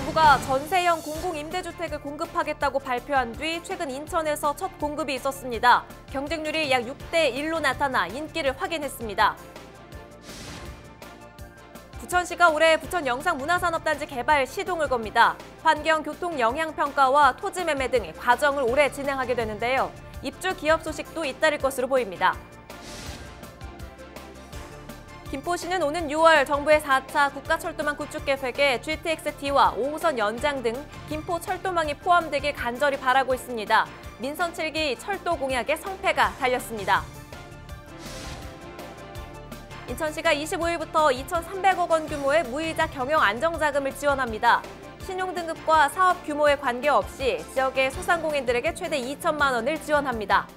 정부가 전세형 공공임대주택을 공급하겠다고 발표한 뒤 최근 인천에서 첫 공급이 있었습니다. 경쟁률이 약 6대 1로 나타나 인기를 확인했습니다. 부천시가 올해 부천 영상문화산업단지 개발 시동을 겁니다. 환경, 교통 영향평가와 토지 매매 등 과정을 올해 진행하게 되는데요. 입주 기업 소식도 잇따를 것으로 보입니다. 김포시는 오는 6월 정부의 4차 국가철도망 구축 계획에 GTX-D와 5호선 연장 등 김포 철도망이 포함되길 간절히 바라고 있습니다. 민선 7기 철도 공약의 성패가 달렸습니다. 인천시가 25일부터 2,300억 원 규모의 무이자 경영 안정자금을 지원합니다. 신용등급과 사업 규모에 관계없이 지역의 소상공인들에게 최대 2천만 원을 지원합니다.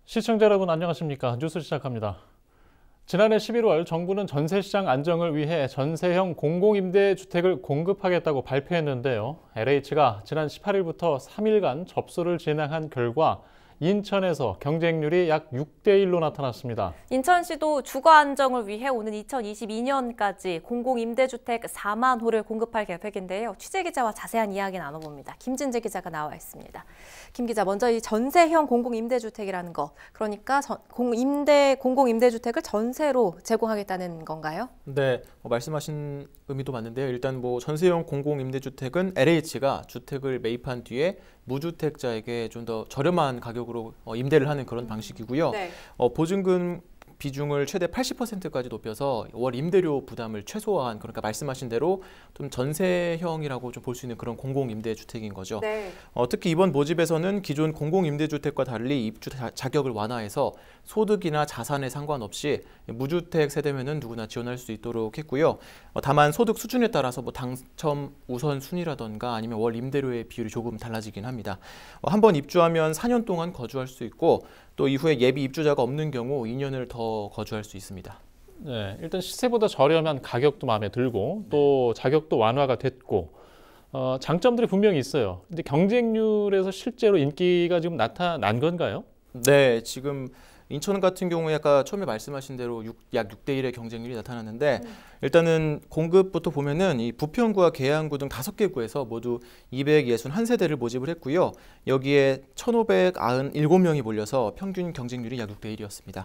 시청자 여러분 안녕하십니까? 뉴스 시작합니다. 지난해 11월 정부는 전세시장 안정을 위해 전세형 공공임대주택을 공급하겠다고 발표했는데요. LH가 지난 18일부터 3일간 접수를 진행한 결과 인천에서 경쟁률이 약 6대 1로 나타났습니다. 인천시도 주거 안정을 위해 오는 2022년까지 공공임대주택 4만 호를 공급할 계획인데요. 취재기자와 자세한 이야기 나눠봅니다. 김진재 기자가 나와 있습니다. 김 기자, 먼저 이 전세형 공공임대주택이라는 거, 그러니까 공공임대주택을 전세로 제공하겠다는 건가요? 네, 말씀하신 의미도 맞는데요. 일단 전세형 공공임대주택은 LH가 주택을 매입한 뒤에 무주택자에게 좀 더 저렴한 가격으로 임대를 하는 그런 방식이고요. 네. 보증금 비중을 최대 80%까지 높여서 월 임대료 부담을 최소화한, 그러니까 말씀하신 대로 좀 전세형이라고 좀 볼 수 있는 그런 공공임대주택인 거죠. 네. 특히 이번 모집에서는 기존 공공임대주택과 달리 입주 자격을 완화해서 소득이나 자산에 상관없이 무주택 세대면은 누구나 지원할 수 있도록 했고요. 다만 소득 수준에 따라서 당첨 우선순위라던가 아니면 월 임대료의 비율이 조금 달라지긴 합니다. 한번 입주하면 4년 동안 거주할 수 있고 또 이후에 예비 입주자가 없는 경우 2년을 더 거주할 수 있습니다. 네, 일단 시세보다 저렴한 가격도 마음에 들고 또 자격도 완화가 됐고 장점들이 분명히 있어요. 근데 경쟁률에서 실제로 인기가 지금 나타난 건가요? 네, 지금 인천 같은 경우에 아까 처음에 말씀하신 대로 약 6대 1의 경쟁률이 나타났는데 일단은 공급부터 보면은 이 부평구와 계양구 등 5개 구에서 모두 261세대를 모집을 했고요. 여기에 1,597명이 몰려서 평균 경쟁률이 약 6대 1이었습니다.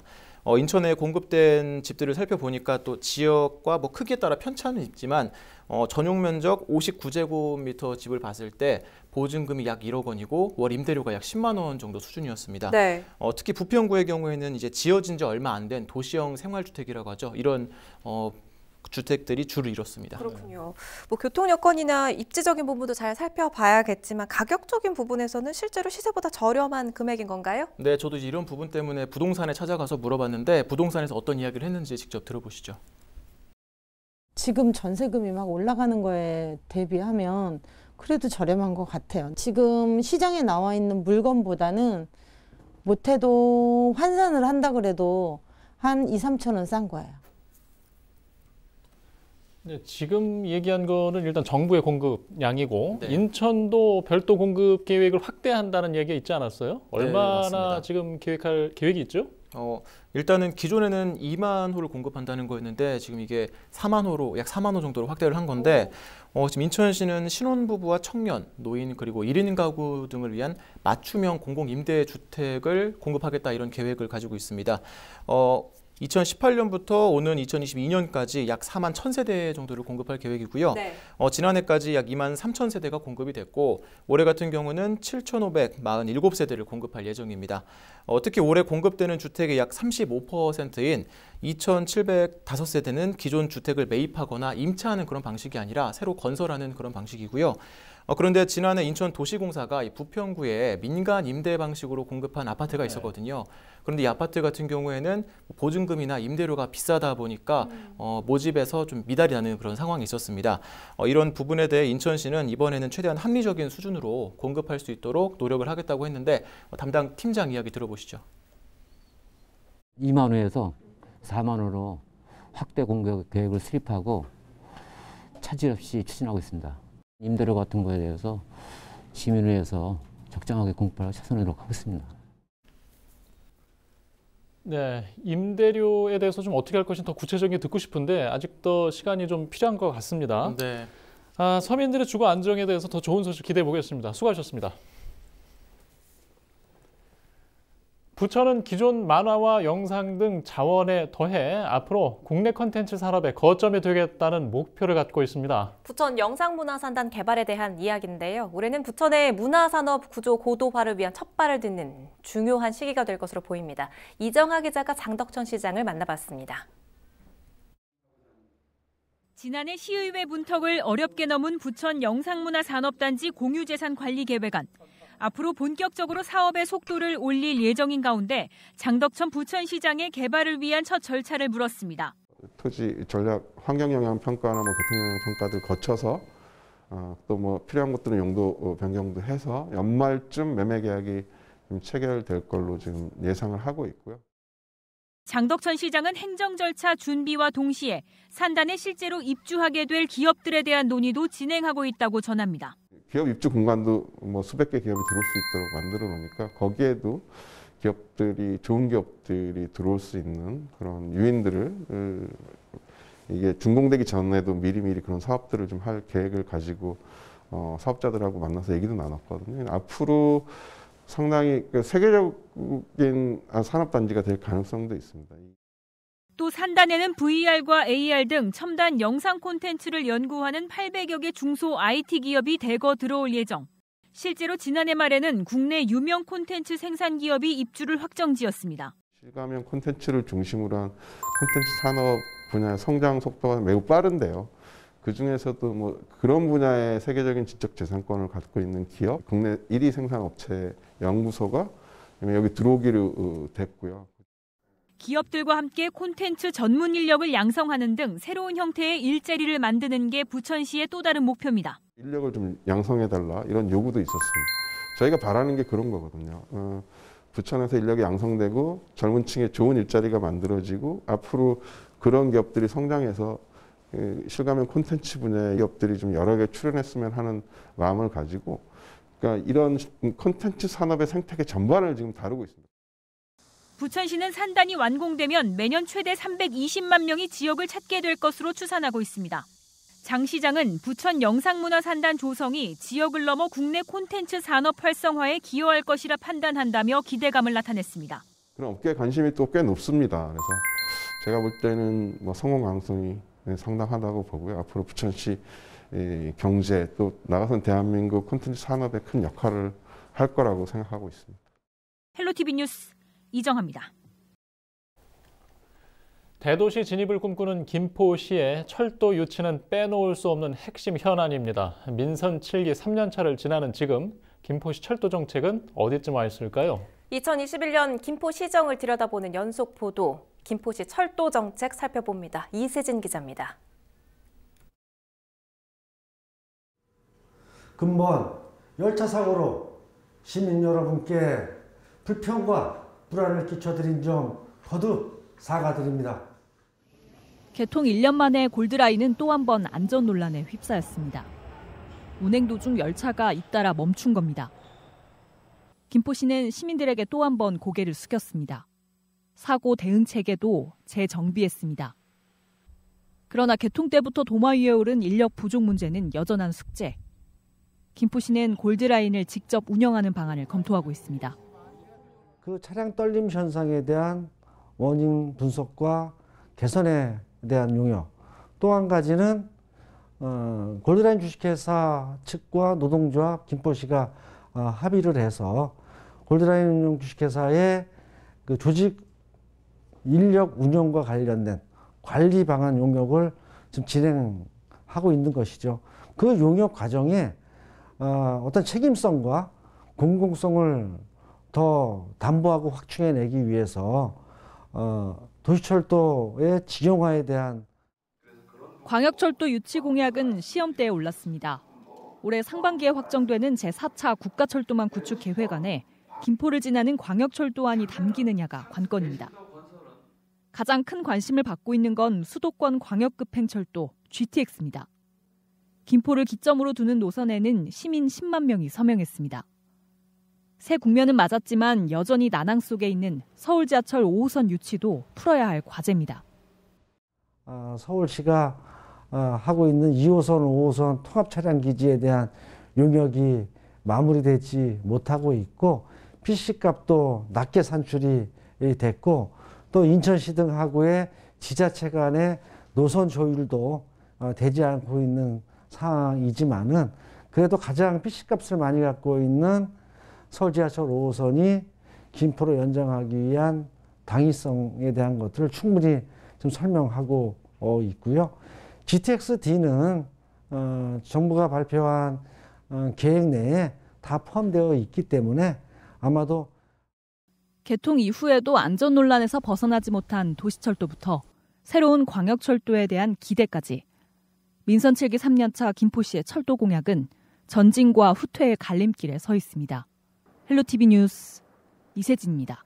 인천에 공급된 집들을 살펴보니까 또 지역과 크기에 따라 편차는 있지만 전용 면적 59제곱미터 집을 봤을 때 보증금이 약 1억 원이고 월 임대료가 약 10만 원 정도 수준이었습니다. 네. 특히 부평구의 경우에는 이제 지어진 지 얼마 안 된 도시형 생활주택이라고 하죠. 이런 주택들이 주를 이뤘습니다. 그렇군요. 교통 여건이나 입지적인 부분도 잘 살펴봐야겠지만 가격적인 부분에서는 실제로 시세보다 저렴한 금액인 건가요? 네, 저도 이런 부분 때문에 부동산에 찾아가서 물어봤는데 부동산에서 어떤 이야기를 했는지 직접 들어보시죠. 지금 전세금이 막 올라가는 거에 대비하면 그래도 저렴한 것 같아요. 지금 시장에 나와 있는 물건보다는 못해도 환산을 한다 그래도 한 2, 3천 원 싼 거예요. 네, 지금 얘기한 거는 일단 정부의 공급량이고 네. 인천도 별도 공급 계획을 확대한다는 얘기가 있지 않았어요? 얼마나 네, 지금 계획할 계획이 있죠? 일단은 기존에는 2만 호를 공급한다는 거였는데 지금 이게 4만 호로 약 4만 호 정도로 확대를 한 건데 지금 인천시는 신혼부부와 청년, 노인 그리고 1인 가구 등을 위한 맞춤형 공공임대주택을 공급하겠다 이런 계획을 가지고 있습니다. 2018년부터 오는 2022년까지 약 4만 1,000세대 정도를 공급할 계획이고요. 네. 지난해까지 약 2만 3천 세대가 공급이 됐고 올해 같은 경우는 7,547세대를 공급할 예정입니다. 특히 올해 공급되는 주택의 약 35%인 2,705세대는 기존 주택을 매입하거나 임차하는 그런 방식이 아니라 새로 건설하는 그런 방식이고요. 그런데 지난해 인천도시공사가 이 부평구에 민간 임대 방식으로 공급한 아파트가 있었거든요. 그런데 이 아파트 같은 경우에는 보증금이나 임대료가 비싸다 보니까 모집에서 좀 미달이 나는 그런 상황이 있었습니다. 이런 부분에 대해 인천시는 이번에는 최대한 합리적인 수준으로 공급할 수 있도록 노력을 하겠다고 했는데 담당 팀장 이야기 들어보시죠. 2만 호에서 4만 호로 확대 공급 계획을 수립하고 차질 없이 추진하고 있습니다. 임대료 같은 거에 대해서 시민회에서 적정하게 공급할 최선으로 하겠습니다. 네, 임대료에 대해서 좀 어떻게 할 것인지 더 구체적인 게 듣고 싶은데 아직 더 시간이 좀 필요한 것 같습니다. 네. 서민들의 주거 안정에 대해서 더 좋은 소식 기대해 보겠습니다. 수고하셨습니다. 부천은 기존 만화와 영상 등 자원에 더해 앞으로 국내 콘텐츠 산업의 거점이 되겠다는 목표를 갖고 있습니다. 부천 영상문화산단 개발에 대한 이야기인데요. 올해는 부천의 문화산업 구조 고도화를 위한 첫발을 딛는 중요한 시기가 될 것으로 보입니다. 이정하 기자가 장덕천 시장을 만나봤습니다. 지난해 시의회 문턱을 어렵게 넘은 부천 영상문화산업단지 공유재산관리계획안. 앞으로 본격적으로 사업의 속도를 올릴 예정인 가운데 장덕천 부천시장의 개발을 위한 첫 절차를 물었습니다. 토지 전략 환경영향평가나 교통영향평가들 거쳐서 또 뭐 필요한 것들은 용도 변경도 해서 연말쯤 매매 계약이 좀 체결될 걸로 지금 예상을 하고 있고요. 장덕천 시장은 행정 절차 준비와 동시에 산단에 실제로 입주하게 될 기업들에 대한 논의도 진행하고 있다고 전합니다. 기업 입주 공간도 뭐 수백 개 기업이 들어올 수 있도록 만들어 놓으니까 거기에도 좋은 기업들이 들어올 수 있는 그런 유인들을 이게 준공되기 전에도 미리미리 그런 사업들을 좀 할 계획을 가지고 사업자들하고 만나서 얘기도 나눴거든요. 앞으로 상당히 세계적인 산업단지가 될 가능성도 있습니다. 또 산단에는 VR과 AR 등 첨단 영상 콘텐츠를 연구하는 800여 개 중소 IT 기업이 대거 들어올 예정. 실제로 지난해 말에는 국내 유명 콘텐츠 생산 기업이 입주를 확정지었습니다. 실감형 콘텐츠를 중심으로 한 콘텐츠 산업 분야의 성장 속도가 매우 빠른데요. 그중에서도 뭐 그런 분야의 세계적인 지적 재산권을 갖고 있는 기업, 국내 1위 생산업체 연구소가 여기 들어오기로 됐고요. 기업들과 함께 콘텐츠 전문 인력을 양성하는 등 새로운 형태의 일자리를 만드는 게 부천시의 또 다른 목표입니다. 인력을 좀 양성해달라 이런 요구도 있었습니다. 저희가 바라는 게 그런 거거든요. 부천에서 인력이 양성되고 젊은 층에 좋은 일자리가 만들어지고 앞으로 그런 기업들이 성장해서 실감형 콘텐츠 분야의 기업들이 좀 여러 개 출연했으면 하는 마음을 가지고 그러니까 이런 콘텐츠 산업의 생태계 전반을 지금 다루고 있습니다. 부천시는 산단이 완공되면 매년 최대 320만 명이 지역을 찾게 될 것으로 추산하고 있습니다. 장 시장은 부천 영상문화산단 조성이 지역을 넘어 국내 콘텐츠 산업 활성화에 기여할 것이라 판단한다며 기대감을 나타냈습니다. 그런 업계의 관심이 또 꽤 높습니다. 그래서 제가 볼 때는 뭐 성공 가능성이 상당하다고 보고요. 앞으로 부천시 경제 또 나가선 대한민국 콘텐츠 산업에 큰 역할을 할 거라고 생각하고 있습니다. 헬로티비 뉴스 이정합니다. 대도시 진입을 꿈꾸는 김포시의 철도 유치는 빼놓을 수 없는 핵심 현안입니다. 민선 7기 3년차를 지나는 지금 김포시 철도 정책은 어디쯤 와 있을까요? 2021년 김포시정을 들여다보는 연속 보도, 김포시 철도 정책 살펴봅니다. 이세진 기자입니다. 근본 열차 사고로 시민 여러분께 불평과 불안을 끼쳐드린 점 거듭 사과드립니다. 개통 1년 만에 골드라인은 또 한 번 안전 논란에 휩싸였습니다. 운행 도중 열차가 잇따라 멈춘 겁니다. 김포시는 시민들에게 또 한 번 고개를 숙였습니다. 사고 대응 체계도 재정비했습니다. 그러나 개통 때부터 도마 위에 오른 인력 부족 문제는 여전한 숙제. 김포시는 골드라인을 직접 운영하는 방안을 검토하고 있습니다. 그 차량 떨림 현상에 대한 원인 분석과 개선에 대한 용역. 또 한 가지는 골드라인 주식회사 측과 노동조합 김포시가 합의를 해서 골드라인 운영 주식회사의 그 조직 인력 운영과 관련된 관리 방안 용역을 지금 진행하고 있는 것이죠. 그 용역 과정에 어떤 책임성과 공공성을 더 담보하고 확충해내기 위해서 도시철도의 직영화에 대한 광역철도 유치 공약은 시험대에 올랐습니다. 올해 상반기에 확정되는 제4차 국가철도망 구축 계획안에 김포를 지나는 광역철도안이 담기느냐가 관건입니다. 가장 큰 관심을 받고 있는 건 수도권 광역급행철도 GTX입니다. 김포를 기점으로 두는 노선에는 시민 10만 명이 서명했습니다. 새 국면은 맞았지만 여전히 난항 속에 있는 서울 지하철 5호선 유치도 풀어야 할 과제입니다. 서울시가 하고 있는 2호선, 5호선 통합 차량 기지에 대한 용역이 마무리되지 못하고 있고 PC값도 낮게 산출이 됐고 또 인천시 등 하구의 지자체 간의 노선 조율도 되지 않고 있는 상황이지만은 그래도 가장 PC값을 많이 갖고 있는 서울 지하철 5호선이 김포로 연장하기 위한 당위성에 대한 것들을 충분히 좀 설명하고 있고요. GTX-D는 정부가 발표한 계획 내에 다 포함되어 있기 때문에 아마도 개통 이후에도 안전 논란에서 벗어나지 못한 도시철도부터 새로운 광역철도에 대한 기대까지 민선 7기 3년차 김포시의 철도 공약은 전진과 후퇴의 갈림길에 서 있습니다. 헬로티비 뉴스 이세진입니다.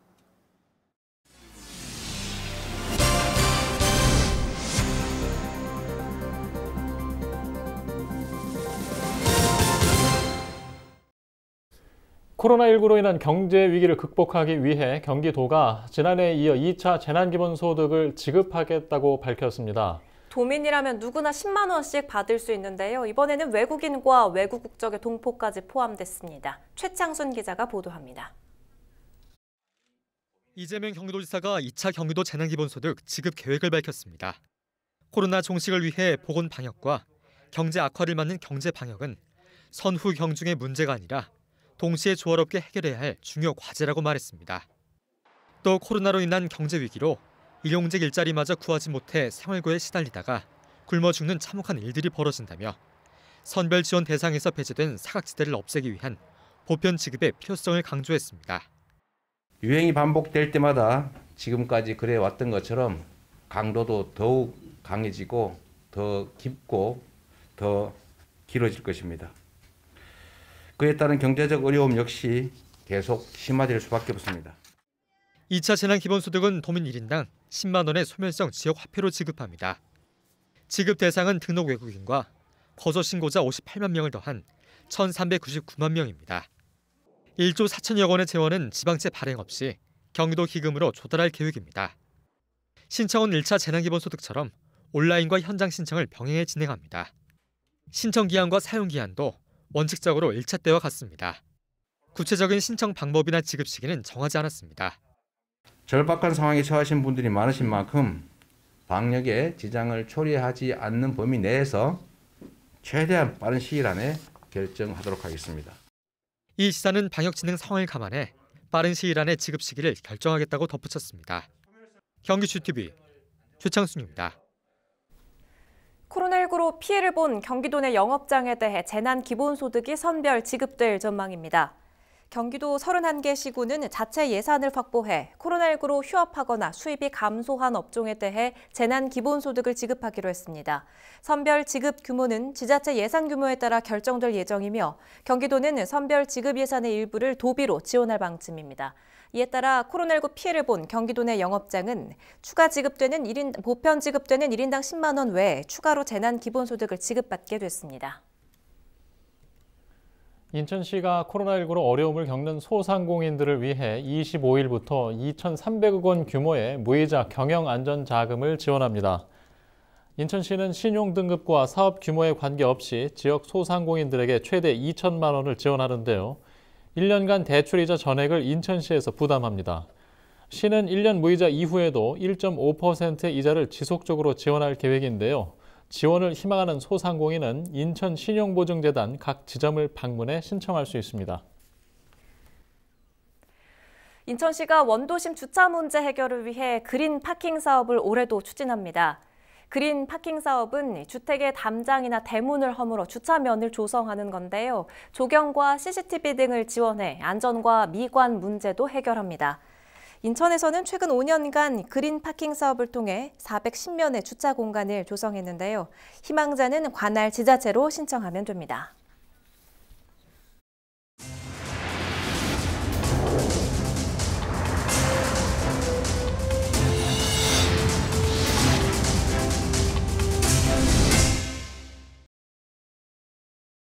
코로나19로 인한 경제 위기를 극복하기 위해 경기도가 지난해에 이어 2차 재난기본소득을 지급하겠다고 밝혔습니다. 도민이라면 누구나 10만 원씩 받을 수 있는데요. 이번에는 외국인과 외국 국적의 동포까지 포함됐습니다. 최창순 기자가 보도합니다. 이재명 경기도지사가 2차 경기도 재난기본소득 지급 계획을 밝혔습니다. 코로나 종식을 위해 보건 방역과 경제 악화를 막는 경제 방역은 선후 경중의 문제가 아니라 동시에 조화롭게 해결해야 할 중요 과제라고 말했습니다. 또 코로나로 인한 경제 위기로 일용직 일자리마저 구하지 못해 생활고에 시달리다가 굶어 죽는 참혹한 일들이 벌어진다며 선별 지원 대상에서 배제된 사각지대를 없애기 위한 보편 지급의 필요성을 강조했습니다. 유행이 반복될 때마다 지금까지 그래왔던 것처럼 강도도 더욱 강해지고 더 깊고 더 길어질 것입니다. 그에 따른 경제적 어려움 역시 계속 심화될 수밖에 없습니다. 2차 재난기본소득은 도민 1인당 10만 원의 소멸성 지역 화폐로 지급합니다. 지급 대상은 등록 외국인과 거소 신고자 58만 명을 더한 1,399만 명입니다. 1조 4천여 원의 재원은 지방채 발행 없이 경기도 기금으로 조달할 계획입니다. 신청은 1차 재난기본소득처럼 온라인과 현장 신청을 병행해 진행합니다. 신청 기한과 사용 기한도 원칙적으로 1차 때와 같습니다. 구체적인 신청 방법이나 지급 시기는 정하지 않았습니다. 절박한 상황에 처하신 분들이 많으신 만큼 방역에 지장을 초래하지 않는 범위 내에서 최대한 빠른 시일 안에 결정하도록 하겠습니다. 이 지사는 방역 진행 상황을 감안해 빠른 시일 안에 지급 시기를 결정하겠다고 덧붙였습니다. 경기주TV 최창순입니다. 코로나19로 피해를 본 경기도 내 영업장에 대해 재난기본소득이 선별 지급될 전망입니다. 경기도 31개 시군은 자체 예산을 확보해 코로나19로 휴업하거나 수입이 감소한 업종에 대해 재난기본소득을 지급하기로 했습니다. 선별 지급 규모는 지자체 예산 규모에 따라 결정될 예정이며 경기도는 선별 지급 예산의 일부를 도비로 지원할 방침입니다. 이에 따라 코로나19 피해를 본 경기도 내 영업장은 보편 지급되는 1인당 10만 원 외에 추가로 재난기본소득을 지급받게 됐습니다. 인천시가 코로나19로 어려움을 겪는 소상공인들을 위해 25일부터 2,300억 원 규모의 무이자 경영안전자금을 지원합니다. 인천시는 신용등급과 사업 규모에 관계없이 지역 소상공인들에게 최대 2천만 원을 지원하는데요. 1년간 대출이자 전액을 인천시에서 부담합니다. 시는 1년 무이자 이후에도 1.5%의 이자를 지속적으로 지원할 계획인데요. 지원을 희망하는 소상공인은 인천신용보증재단 각 지점을 방문해 신청할 수 있습니다. 인천시가 원도심 주차 문제 해결을 위해 그린 파킹 사업을 올해도 추진합니다. 그린 파킹 사업은 주택의 담장이나 대문을 허물어 주차면을 조성하는 건데요. 조경과 CCTV 등을 지원해 안전과 미관 문제도 해결합니다. 인천에서는 최근 5년간 그린 파킹 사업을 통해 410면의 주차 공간을 조성했는데요. 희망자는 관할 지자체로 신청하면 됩니다.